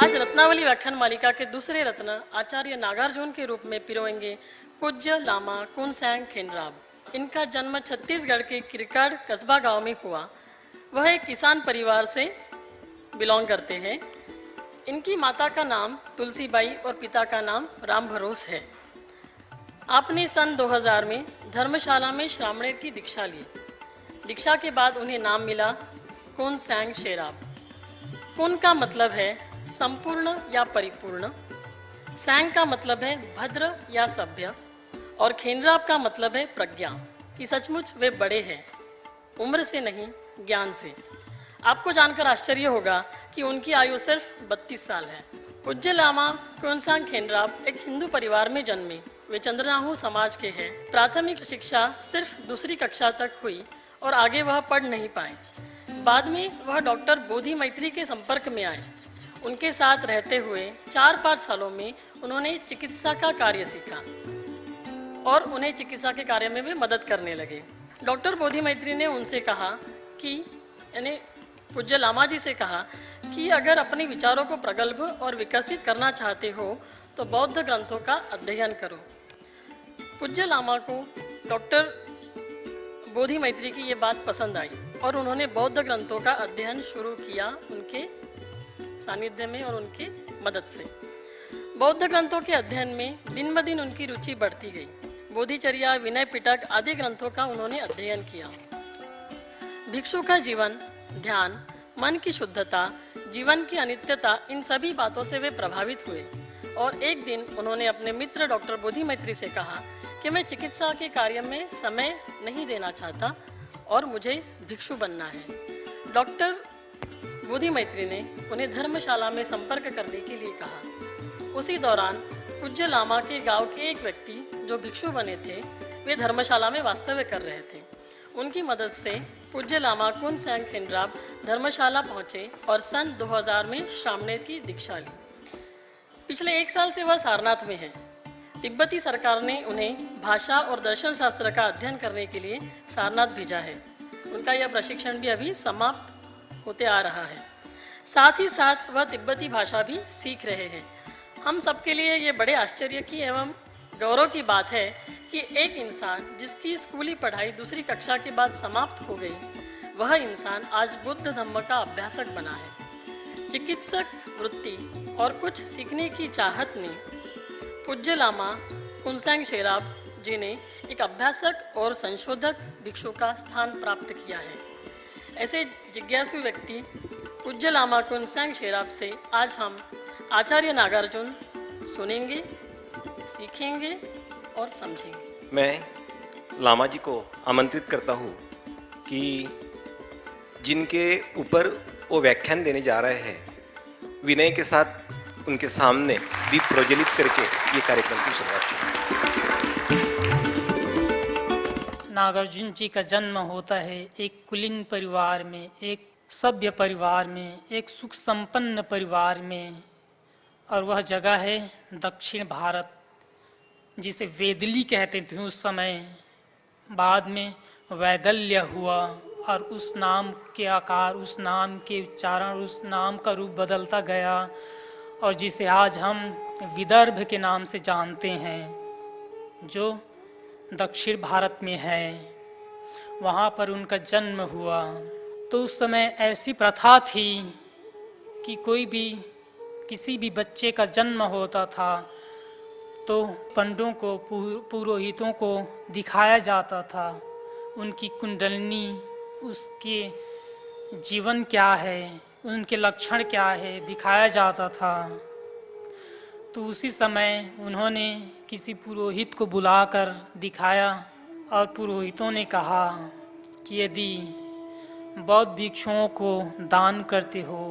आज रत्नावली व्याख्यान मालिका के दूसरे रत्न आचार्य नागार्जुन के रूप में पिरोएंगे पूज्य लामा कुनसैंग खेनराब। इनका जन्म छत्तीसगढ़ के किरकाड़ कस्बा गांव में हुआ। वह एक किसान परिवार से बिलोंग करते हैं। इनकी माता का नाम तुलसीबाई और पिता का नाम राम भरोस है। आपने सन 2000 में धर्मशाला में श्रामणेर की दीक्षा ली। दीक्षा के बाद उन्हें नाम मिला कुनसैंग शेराब। कुन का मतलब है संपूर्ण या परिपूर्ण, सैंग का मतलब है भद्र या सभ्य, और खेनराब का मतलब है प्रज्ञा, कि सचमुच वे बड़े हैं, उम्र से नहीं ज्ञान से। आपको जानकर आश्चर्य होगा कि उनकी आयु सिर्फ 32 साल है। पूज्य लामा कुनसैंग खेनराब एक हिंदू परिवार में जन्मे। वे चंद्रनाहु समाज के हैं। प्राथमिक शिक्षा सिर्फ दूसरी कक्षा तक हुई और आगे वह पढ़ नहीं पाए। बाद में वह डॉक्टर बोधि मैत्री के संपर्क में आए। उनके साथ रहते हुए 4-5 सालों में उन्होंने चिकित्सा का कार्य सीखा और उन्हें चिकित्सा के कार्य में भी मदद करने लगे। डॉक्टर बोधि मैत्री ने उनसे कहा कि यानी पूज्य लामा जी से कहा कि अगर अपने विचारों को प्रगल्भ और विकसित करना चाहते हो तो बौद्ध ग्रंथों का अध्ययन करो। पूज्य लामा को डॉक्टर बोधि मैत्री की ये बात पसंद आई और उन्होंने बौद्ध ग्रंथों का अध्ययन शुरू किया उनके सानिध्य में और उनकी मदद से। बौद्ध ग्रंथों के अध्ययन में दिन ब दिन उनकी रुचि बढ़ती गई। बोधिचर्या, विनय पिटक आदि ग्रंथों का उन्होंने अध्ययन किया। भिक्षु का जीवन, ध्यान, मन की शुद्धता, जीवन की अनित्यता, इन सभी बातों से वे प्रभावित हुए और एक दिन उन्होंने अपने मित्र डॉक्टर बोधि मैत्री से कहा कि मैं चिकित्सा के कार्य में समय नहीं देना चाहता और मुझे भिक्षु बनना है। डॉक्टर बोधि मैत्री ने उन्हें धर्मशाला में संपर्क करने के लिए कहा। उसी दौरान पूज्य लामा के गांव के एक व्यक्ति जो भिक्षु बने थे, वे धर्मशाला में वास्तव्य कर रहे थे। उनकी मदद से पूज्य लामा कुनसैंग खेनराब धर्मशाला पहुंचे और सन 2000 में श्रामणेर की दीक्षा ली। पिछले 1 साल से वह सारनाथ में है। तिब्बती सरकार ने उन्हें भाषा और दर्शन शास्त्र का अध्ययन करने के लिए सारनाथ भेजा है। उनका यह प्रशिक्षण भी अभी समाप्त होते आ रहा है। साथ ही साथ वह तिब्बती भाषा भी सीख रहे हैं। हम सबके लिए ये बड़े आश्चर्य की एवं गौरव की बात है कि एक इंसान जिसकी स्कूली पढ़ाई दूसरी कक्षा के बाद समाप्त हो गई, वह इंसान आज बुद्ध धम्म का अभ्यासक बना है। चिकित्सक वृत्ति और कुछ सीखने की चाहत ने पूज्य लामा कुनसैंग शेराब जी ने एक अभ्यासक और संशोधक भिक्षु का स्थान प्राप्त किया है। ऐसे जिज्ञासु व्यक्ति पूज्य लामा कुनसैंग शेराब से आज हम आचार्य नागार्जुन सुनेंगे, सीखेंगे और समझेंगे। मैं लामा जी को आमंत्रित करता हूँ कि जिनके ऊपर वो व्याख्यान देने जा रहे हैं, विनय के साथ उनके सामने दीप प्रज्वलित करके ये कार्यक्रम की शुरुआत की। नागार्जुन जी का जन्म होता है एक कुलीन परिवार में, एक सभ्य परिवार में, एक सुख संपन्न परिवार में, और वह जगह है दक्षिण भारत, जिसे वेदली कहते थे उस समय। बाद में वैदल्य हुआ और उस नाम के आकार, उस नाम के उच्चारण, उस नाम का रूप बदलता गया और जिसे आज हम विदर्भ के नाम से जानते हैं, जो दक्षिण भारत में है। वहाँ पर उनका जन्म हुआ। तो उस समय ऐसी प्रथा थी कि कोई भी किसी भी बच्चे का जन्म होता था तो पंडों को, पुरोहितों को दिखाया जाता था उनकी कुंडलनी, उसके जीवन क्या है, उनके लक्षण क्या है, दिखाया जाता था। तो उसी समय उन्होंने किसी पुरोहित को बुलाकर दिखाया और पुरोहितों ने कहा कि यदि बौद्ध भिक्षुओं को दान करते हो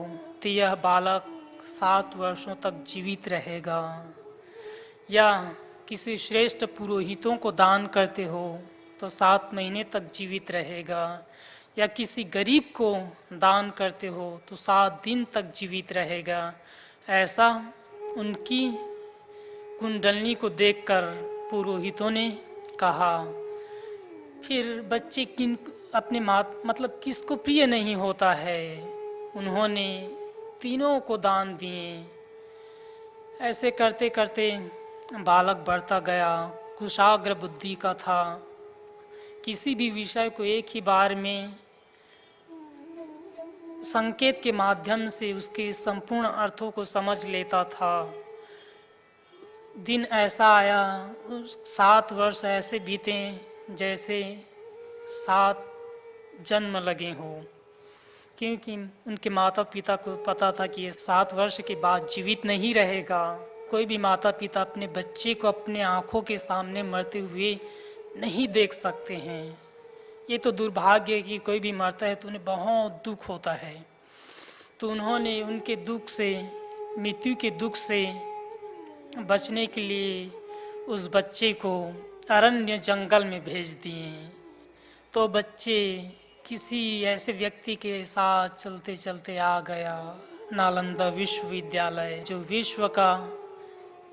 तो यह बालक 7 वर्षों तक जीवित रहेगा, या किसी श्रेष्ठ पुरोहितों को दान करते हो तो 7 महीने तक जीवित रहेगा, या किसी गरीब को दान करते हो तो 7 दिन तक जीवित रहेगा। ऐसा उनकी कुंडलनी को देखकर पुरोहितों ने कहा। फिर बच्चे किन अपने मतलब किसको प्रिय नहीं होता है, उन्होंने तीनों को दान दिए, ऐसे करते करते बालक बढ़ता गया, कुशाग्र बुद्धि का था। किसी भी विषय को एक ही बार में संकेत के माध्यम से उसके संपूर्ण अर्थों को समझ लेता था। दिन ऐसा आया, 7 वर्ष ऐसे बीते जैसे 7 जन्म लगे हों, क्योंकि उनके माता पिता को पता था कि ये 7 वर्ष के बाद जीवित नहीं रहेगा। कोई भी माता पिता अपने बच्चे को अपने आँखों के सामने मरते हुए नहीं देख सकते हैं। ये तो दुर्भाग्य है कि कोई भी मरता है तो उन्हें बहुत दुख होता है। तो उन्होंने उनके दुख से, मृत्यु के दुख से बचने के लिए उस बच्चे को अरण्य जंगल में भेज दिए। तो बच्चे किसी ऐसे व्यक्ति के साथ चलते चलते आ गया नालंदा विश्वविद्यालय, जो विश्व का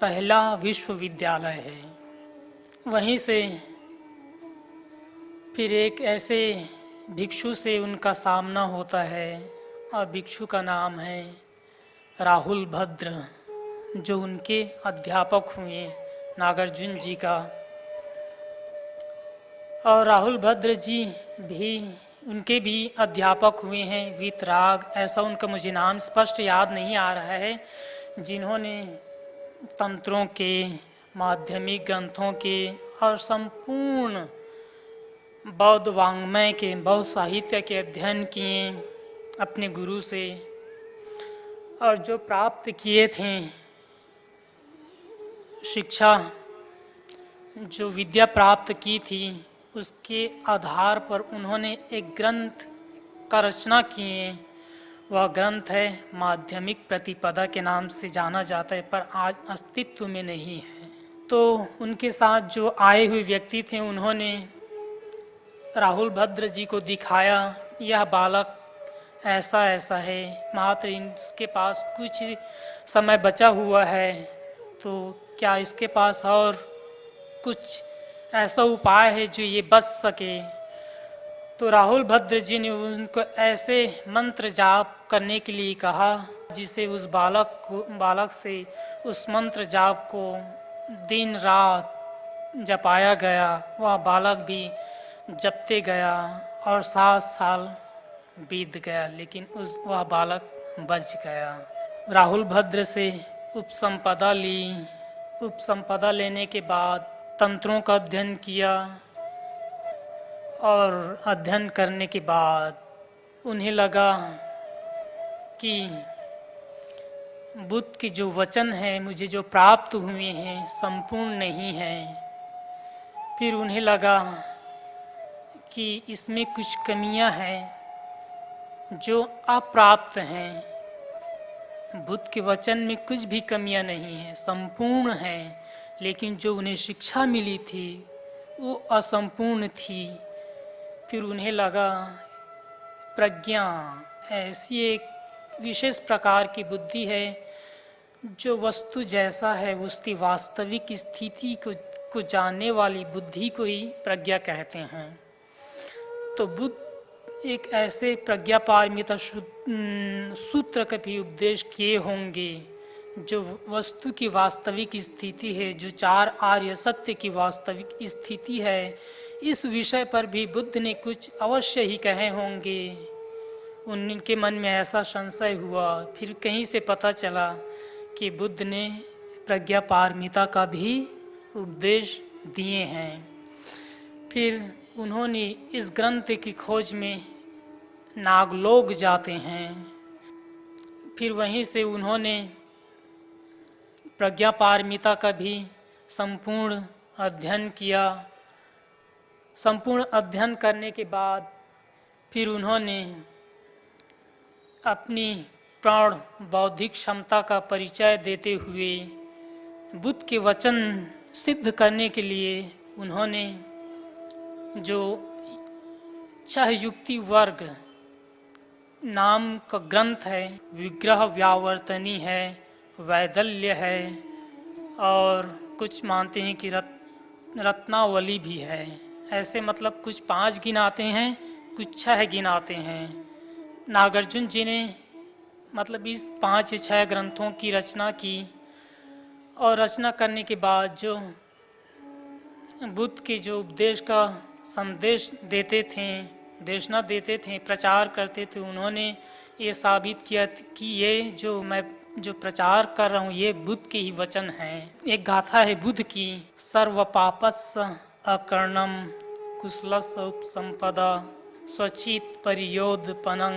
पहला विश्वविद्यालय है। वहीं से फिर एक ऐसे भिक्षु से उनका सामना होता है, और भिक्षु का नाम है राहुल भद्र, जो उनके अध्यापक हुए नागार्जुन जी का। और राहुल भद्र जी भी उनके भी अध्यापक हुए हैं, वीतराग, ऐसा उनका मुझे नाम स्पष्ट याद नहीं आ रहा है, जिन्होंने तंत्रों के, माध्यमिक ग्रंथों के और संपूर्ण बौद्ध वाङ्मय के, बौद्ध साहित्य के अध्ययन किए अपने गुरु से, और जो प्राप्त किए थे शिक्षा, जो विद्या प्राप्त की थी, उसके आधार पर उन्होंने एक ग्रंथ का रचना किए। वह ग्रंथ है माध्यमिक प्रतिपदा के नाम से जाना जाता है, पर आज अस्तित्व में नहीं है। तो उनके साथ जो आए हुए व्यक्ति थे, उन्होंने राहुल भद्र जी को दिखाया, यह बालक ऐसा ऐसा है, मात्र इसके पास कुछ समय बचा हुआ है, तो क्या इसके पास और कुछ ऐसा उपाय है जो ये बच सके। तो राहुल भद्र जी ने उनको ऐसे मंत्र जाप करने के लिए कहा, जिसे उस बालक से उस मंत्र जाप को दिन रात जपाया गया। वह बालक भी जपते गया और 7 साल बीत गया, लेकिन वह बालक बच गया। राहुल भद्र से उपसंपदा ली। उपसंपदा लेने के बाद तंत्रों का अध्ययन किया, और अध्ययन करने के बाद उन्हें लगा कि बुद्ध के जो वचन हैं मुझे जो प्राप्त हुए हैं संपूर्ण नहीं हैं। फिर उन्हें लगा कि इसमें कुछ कमियां हैं जो अप्राप्त हैं। बुद्ध के वचन में कुछ भी कमियां नहीं हैं, संपूर्ण हैं, लेकिन जो उन्हें शिक्षा मिली थी वो असंपूर्ण थी। फिर उन्हें लगा प्रज्ञा ऐसी एक विशेष प्रकार की बुद्धि है जो वस्तु जैसा है उसकी वास्तविक स्थिति को जानने वाली बुद्धि को ही प्रज्ञा कहते हैं। तो बुद्ध एक ऐसे प्रज्ञा पारमिता सूत्र का भी उपदेश किए होंगे जो वस्तु की वास्तविक स्थिति है, जो 4 आर्य सत्य की वास्तविक स्थिति है। इस विषय पर भी बुद्ध ने कुछ अवश्य ही कहे होंगे। उनके मन में ऐसा संशय हुआ। फिर कहीं से पता चला कि बुद्ध ने प्रज्ञा पारमिता का भी उपदेश दिए हैं। फिर उन्होंने इस ग्रंथ की खोज में नागलोक जाते हैं। फिर वहीं से उन्होंने प्रज्ञा पारमिता का भी संपूर्ण अध्ययन किया। संपूर्ण अध्ययन करने के बाद फिर उन्होंने अपनी प्रौढ़ बौद्धिक क्षमता का परिचय देते हुए बुद्ध के वचन सिद्ध करने के लिए उन्होंने जो 6 युक्ति वर्ग नाम का ग्रंथ है, विग्रह व्यावर्तनी है, वैदल्य है, और कुछ मानते हैं कि रत्नावली भी है। ऐसे मतलब कुछ 5 गिनाते हैं, कुछ 6 गिनाते हैं। नागार्जुन जी ने मतलब इस 5 या 6 ग्रंथों की रचना की। और रचना करने के बाद जो बुद्ध के जो उपदेश का संदेश देते थे, देशना देते थे, प्रचार करते थे, उन्होंने ये साबित किया कि ये जो मैं जो प्रचार कर रहा हूँ ये बुद्ध के ही वचन हैं। एक गाथा है बुद्ध की, सर्व पापस्स अकर्णम कुशलस्स उपसंपदा स्वचित परियोधपनं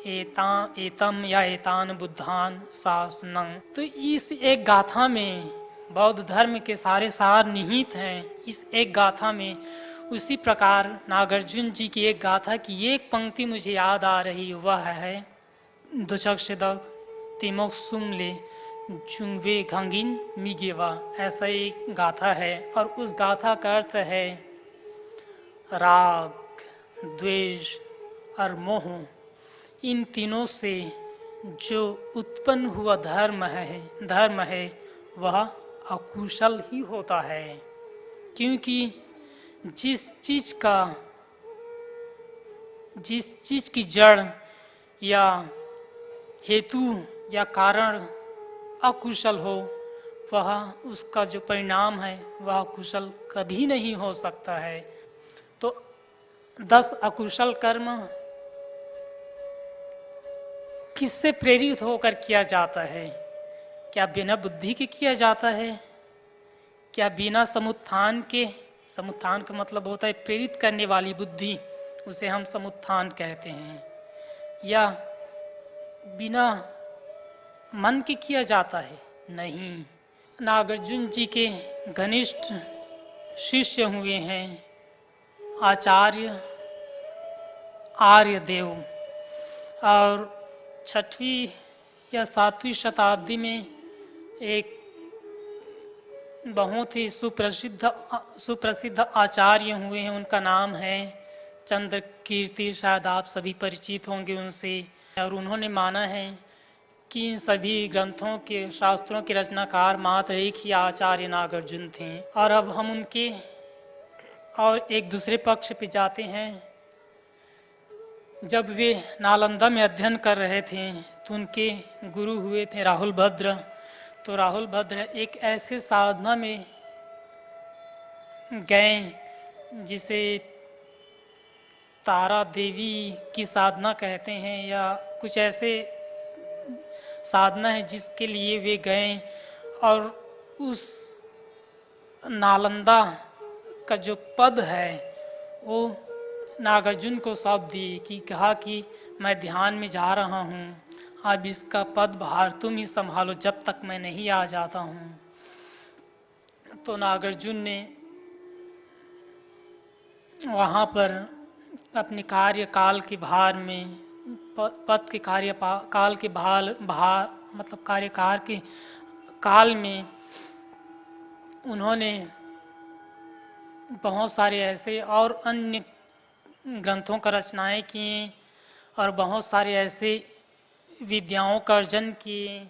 एतम या एतान बुद्धान शासनं। तो इस एक गाथा में बौद्ध धर्म के सारे सार निहित हैं। इस एक गाथा में उसी प्रकार नागार्जुन जी की एक गाथा की एक पंक्ति मुझे याद आ रही, वह है दुचक्षिदक तिमोक सुमले जुंगवे घंगिन मिगेवा। ऐसा एक गाथा है और उस गाथा का अर्थ है राग, द्वेष और मोह, इन तीनों से जो उत्पन्न हुआ धर्म है वह अकुशल ही होता है। क्योंकि जिस चीज की जड़ या हेतु या कारण अकुशल हो, वह उसका जो परिणाम है वह कुशल कभी नहीं हो सकता है। तो 10 अकुशल कर्म किससे प्रेरित होकर किया जाता है? क्या बिना बुद्धि के किया जाता है? क्या बिना समुत्थान के? समुत्थान का मतलब होता है प्रेरित करने वाली बुद्धि, उसे हम समुत्थान कहते हैं। या बिना मन के किया जाता है? नहीं। नागार्जुन जी के घनिष्ठ शिष्य हुए हैं आचार्य आर्यदेव, और 6वीं या 7वीं शताब्दी में एक बहुत ही सुप्रसिद्ध आचार्य हुए हैं। उनका नाम है चंद्र कीर्ति, शायद आप सभी परिचित होंगे उनसे। और उन्होंने माना है कि इन सभी ग्रंथों के शास्त्रों के रचनाकार मात्र एक ही आचार्य नागार्जुन थे। और अब हम उनके और एक दूसरे पक्ष पे जाते हैं। जब वे नालंदा में अध्ययन कर रहे थे तो उनके गुरु हुए थे राहुल भद्र। तो राहुल भद्र एक ऐसे साधना में गए जिसे तारा देवी की साधना कहते हैं, या कुछ ऐसे साधना है जिसके लिए वे गए। और उस नालंदा का जो पद है वो नागार्जुन को सौंप दिए कि कहा कि मैं ध्यान में जा रहा हूँ, अब इसका पद भार तुम ही संभालो जब तक मैं नहीं आ जाता हूँ। तो नागार्जुन ने वहाँ पर अपने कार्यकाल के भार में, पद के कार्यकाल के मतलब कार्यकाल के काल में उन्होंने बहुत सारे ऐसे और अन्य ग्रंथों का रचनाएं किए और बहुत सारे ऐसे विद्याओं का अर्जन किए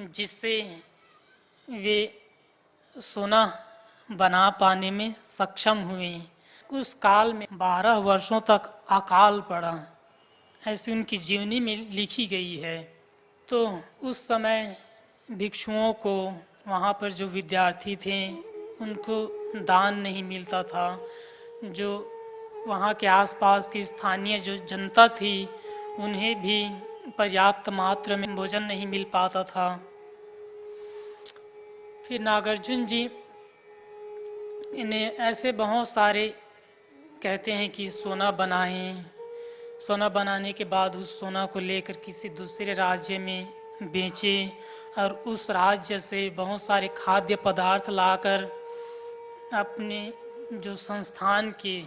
जिससे वे सोना बना पाने में सक्षम हुए। उस काल में 12 वर्षों तक अकाल पड़ा, ऐसी उनकी जीवनी में लिखी गई है। तो उस समय भिक्षुओं को, वहाँ पर जो विद्यार्थी थे उनको दान नहीं मिलता था। जो वहाँ के आसपास की स्थानीय जो जनता थी उन्हें भी पर्याप्त मात्रा में भोजन नहीं मिल पाता था। फिर नागार्जुन जी इन्हें ऐसे बहुत सारे कहते हैं कि सोना बनाएं। सोना बनाने के बाद उस सोना को लेकर किसी दूसरे राज्य में बेचें और उस राज्य से बहुत सारे खाद्य पदार्थ लाकर अपने जो संस्थान के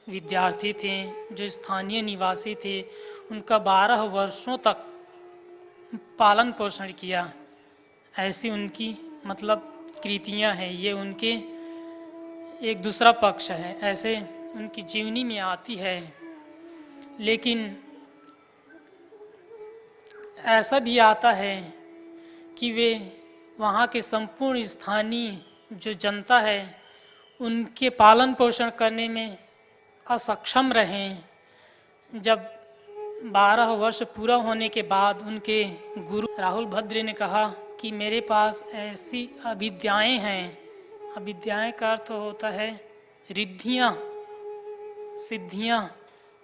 विद्यार्थी थे, जो स्थानीय निवासी थे, उनका 12 वर्षों तक पालन पोषण किया। ऐसी उनकी मतलब कृतियां हैं, ये उनके एक दूसरा पक्ष है, ऐसे उनकी जीवनी में आती है। लेकिन ऐसा भी आता है कि वे वहाँ के संपूर्ण स्थानीय जो जनता है उनके पालन पोषण करने में असक्षम रहें। जब 12 वर्ष पूरा होने के बाद उनके गुरु राहुल भद्र ने कहा कि मेरे पास ऐसी अविद्याएं हैं। अविद्याएं का अर्थ होता है रिद्धियाँ, सिद्धियाँ,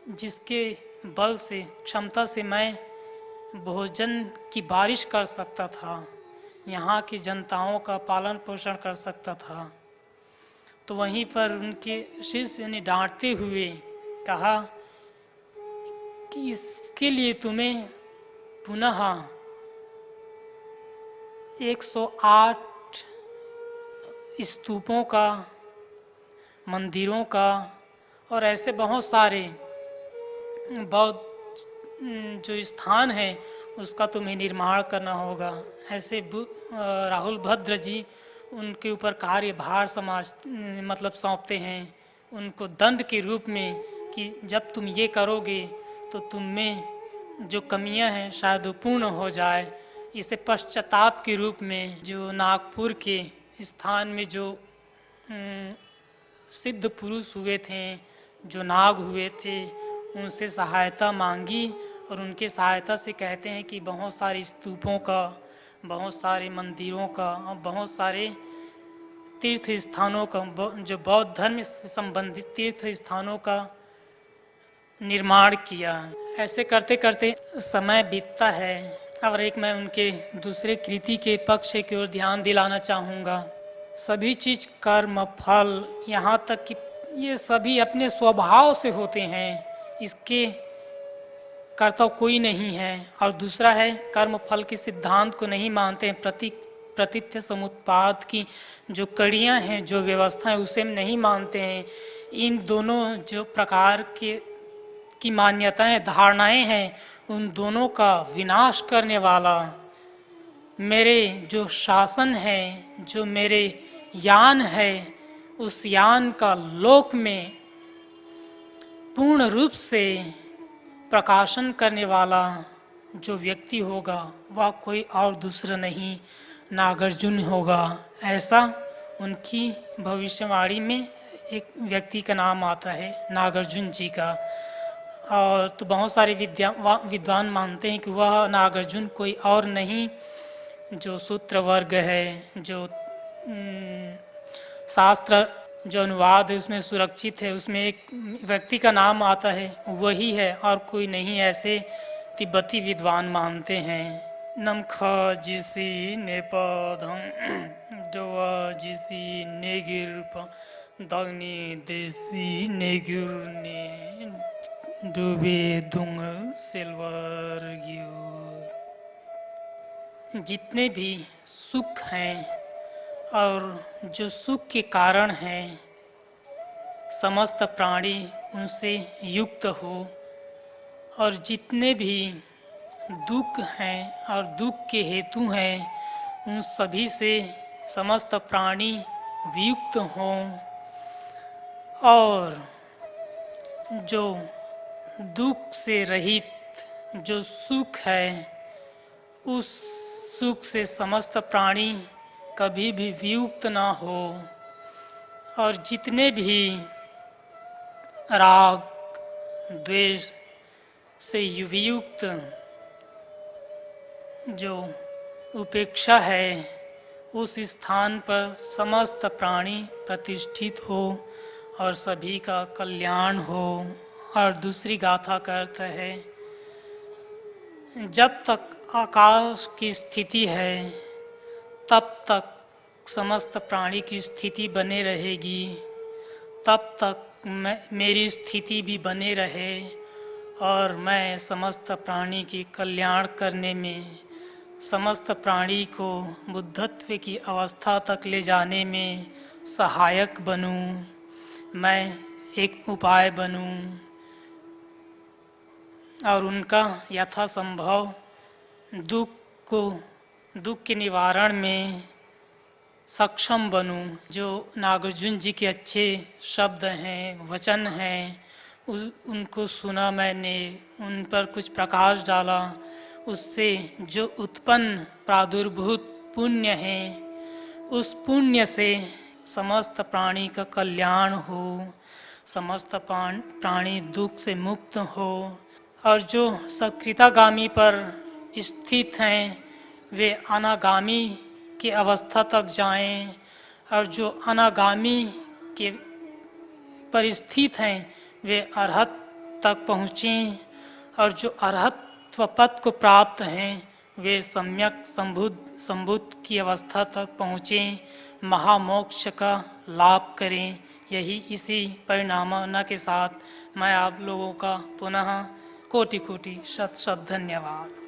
जिसके बल से, क्षमता से मैं भोजन की बारिश कर सकता था, यहाँ की जनताओं का पालन पोषण कर सकता था। तो वहीं पर उनके शिष्य ने डांटते हुए कहा कि इसके लिए तुम्हें पुनः 108 स्तूपों का, मंदिरों का और ऐसे बहुत सारे बौद्ध जो स्थान है उसका तुम्हें निर्माण करना होगा। ऐसे राहुल भद्र जी उनके ऊपर कार्यभार मतलब सौंपते हैं उनको दंड के रूप में कि जब तुम ये करोगे तो तुम में जो कमियां हैं शायद वो पूर्ण हो जाए। इसे पश्चाताप के रूप में जो नागपुर के स्थान में जो सिद्ध पुरुष हुए थे, जो नाग हुए थे, उनसे सहायता मांगी और उनके सहायता से कहते हैं कि बहुत सारे स्तूपों का, बहुत सारे मंदिरों का और बहुत सारे तीर्थ स्थानों का, जो बौद्ध धर्म से संबंधित तीर्थ स्थानों का निर्माण किया। ऐसे करते करते समय बीतता है और एक मैं उनके दूसरे कृति के पक्ष की ओर ध्यान दिलाना चाहूँगा। सभी चीज़ कर्म फल, यहाँ तक कि ये सभी अपने स्वभाव से होते हैं, इसके कर्ता कोई नहीं है। और दूसरा है कर्म फल के सिद्धांत को नहीं मानते हैं, प्रतिथ्य समुत्पाद की जो कड़ियाँ हैं, जो व्यवस्था है उसे नहीं मानते हैं। इन दोनों जो प्रकार की मान्यताएं, धारणाएं हैं, उन दोनों का विनाश करने वाला मेरे जो शासन है, जो मेरे यान है, उस यान का लोक में पूर्ण रूप से प्रकाशन करने वाला जो व्यक्ति होगा वह कोई और दूसरा नहीं नागार्जुन होगा। ऐसा उनकी भविष्यवाणी में एक व्यक्ति का नाम आता है, नागार्जुन जी का। और तो बहुत सारे विद्वान मानते हैं कि वह नागार्जुन कोई और नहीं, जो सूत्र वर्ग है, जो शास्त्र जो अनुवाद है उसमें सुरक्षित है, उसमें एक व्यक्ति का नाम आता है, वही है और कोई नहीं, ऐसे तिब्बती विद्वान मानते हैं। नमख जिसी नेपाधं डोआ जिसी नेगिरप दग्नि देसी नेगिरने डूबे दुंग सिल्वर गिर। जितने भी सुख हैं और जो सुख के कारण हैं, समस्त प्राणी उनसे युक्त हो, और जितने भी दुख हैं और दुख के हेतु हैं, उन सभी से समस्त प्राणी वियुक्त हों, और जो दुख से रहित जो सुख है, उस सुख से समस्त प्राणी कभी भी वियुक्त ना हो, और जितने भी राग द्वेष से वियुक्त जो उपेक्षा है, उस स्थान पर समस्त प्राणी प्रतिष्ठित हो और सभी का कल्याण हो। और दूसरी गाथा का अर्थ है, जब तक आकाश की स्थिति है तब तक समस्त प्राणी की स्थिति बने रहेगी, तब तक मेरी स्थिति भी बने रहे, और मैं समस्त प्राणी की कल्याण करने में, समस्त प्राणी को बुद्धत्व की अवस्था तक ले जाने में सहायक बनूं, मैं एक उपाय बनूं और उनका यथासंभव दुख के निवारण में सक्षम बनूं। जो नागार्जुन जी के अच्छे शब्द हैं, वचन हैं, उनको सुना मैंने, उन पर कुछ प्रकाश डाला, उससे जो उत्पन्न प्रादुर्भूत पुण्य है, उस पुण्य से समस्त प्राणी का कल्याण हो, समस्त प्राणी दुख से मुक्त हो, और जो सकृतागामी पर स्थित हैं वे अनागामी की अवस्था तक जाएं, और जो अनागामी के परिस्थित हैं वे अरहत तक पहुँचें, और जो अरहत्व पद को प्राप्त हैं वे सम्यक संबुद्ध की अवस्था तक पहुँचें, महामोक्ष का लाभ करें। यही इसी परिणामना के साथ मैं आप लोगों का पुनः कोटि कोटि शत शत धन्यवाद।